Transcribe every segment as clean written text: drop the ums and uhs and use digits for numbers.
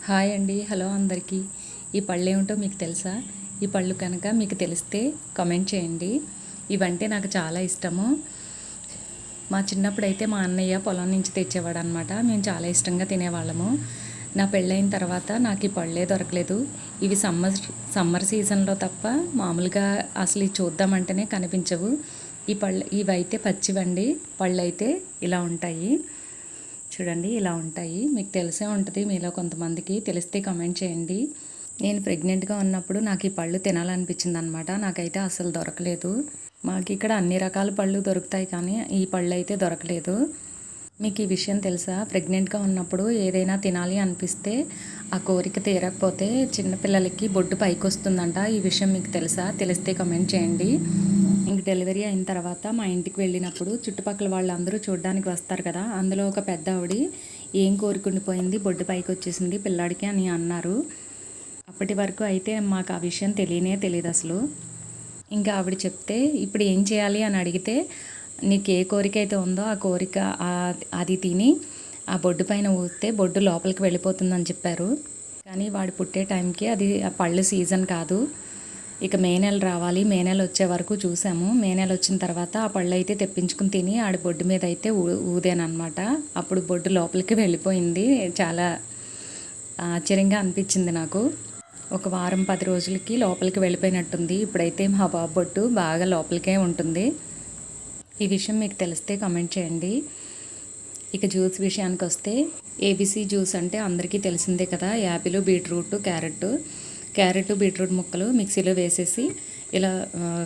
Hi అండి, hello అందరికీ. ఈ పళ్ళు ఏమిటో మీకు తెలుసా? ఈ పళ్ళు కనుక మీకు తెలిస్తే కామెంట్ చేయండి. ఇవంటే నాకు చాలా ఇష్టము. మా చిన్నప్పుడైతే మా అన్నయ్య పొలం నుంచి తెచ్చేవాడు అనమాట. మేము చాలా ఇష్టంగా తినేవాళ్ళము. నా పెళ్ళైన తర్వాత నాకు ఈ పళ్ళే దొరకలేదు. ఇవి సమ్మర్ సీజన్లో తప్ప మామూలుగా అసలు ఇవి చూద్దామంటేనే కనిపించవు. ఇవైతే పచ్చివండి. పళ్ళు అయితే ఇలా ఉంటాయి. చూడండి, ఇలా ఉంటాయి. మీకు తెలిసే ఉంటుంది. మీలో కొంతమందికి తెలిస్తే కామెంట్ చేయండి. నేను ప్రెగ్నెంట్గా ఉన్నప్పుడు నాకు ఈ పళ్ళు తినాలనిపించింది అనమాట. నాకైతే అసలు దొరకలేదు. మాకు ఇక్కడ అన్ని రకాల పళ్ళు దొరుకుతాయి, కానీ ఈ పళ్ళు అయితే దొరకలేదు. మీకు ఈ విషయం తెలుసా? ప్రెగ్నెంట్గా ఉన్నప్పుడు ఏదైనా తినాలి అనిపిస్తే ఆ కోరిక తీరకపోతే చిన్నపిల్లలకి బొడ్డు పైకి వస్తుందంట. ఈ విషయం మీకు తెలుసా? తెలిస్తే కామెంట్ చేయండి. ఇంక డెలివరీ అయిన తర్వాత మా ఇంటికి వెళ్ళినప్పుడు చుట్టుపక్కల వాళ్ళందరూ చూడడానికి వస్తారు కదా. అందులో ఒక పెద్ద ఆవిడ ఏం కోరుకుండిపోయింది, బొడ్డు పైకి వచ్చేసింది పిల్లాడికి అని అన్నారు. అప్పటి వరకు అయితే మాకు ఆ విషయం తెలియదు అసలు. ఇంకా ఆవిడ చెప్తే ఇప్పుడు ఏం చేయాలి అని అడిగితే, నీకు ఏ కోరిక అయితే ఉందో ఆ కోరిక అది తిని ఆ బొడ్డు పైన ఊస్తే బొడ్డు లోపలికి వెళ్ళిపోతుందని చెప్పారు. కానీ వాడు పుట్టే టైంకి అది ఆ పళ్ళు సీజన్ కాదు. ఇక మే నెల రావాలి. మే నెల వచ్చే వరకు చూసాము. మే నెల వచ్చిన తర్వాత ఆ పళ్ళు అయితే తెప్పించుకుని తిని ఆడి బొడ్డు మీద అయితే ఊదానమాట. అప్పుడు బొడ్డు లోపలికి వెళ్ళిపోయింది. చాలా ఆశ్చర్యంగా అనిపించింది నాకు. ఒక వారం 10 రోజులకి లోపలికి వెళ్ళిపోయినట్టుంది. ఇప్పుడైతే మా బాబు బొడ్డు బాగా లోపలికే ఉంటుంది. ఈ విషయం మీకు తెలిస్తే కామెంట్ చేయండి. ఇక జ్యూస్ విషయానికి వస్తే ఏబీసీ జ్యూస్ అంటే అందరికీ తెలిసిందే కదా. యాపిల్, బీట్రూట్, క్యారెట్ బీట్రూట్ ముక్కలు మిక్సీలో వేసేసి ఇలా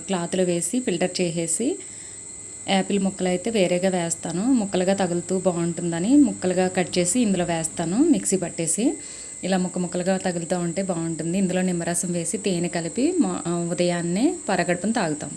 క్లాత్లో వేసి ఫిల్టర్ చేసేసి, యాపిల్ ముక్కలు అయితే వేరేగా వేస్తాను. ముక్కలుగా తగులుతూ బాగుంటుందని ముక్కలుగా కట్ చేసి ఇందులో వేస్తాను. మిక్సీ పట్టేసి ఇలా ముక్కలుగా తగులుతూ ఉంటే బాగుంటుంది. ఇందులో నిమ్మరసం వేసి తేనె కలిపి ఉదయాన్నే పరగడుపును తాగుతాం.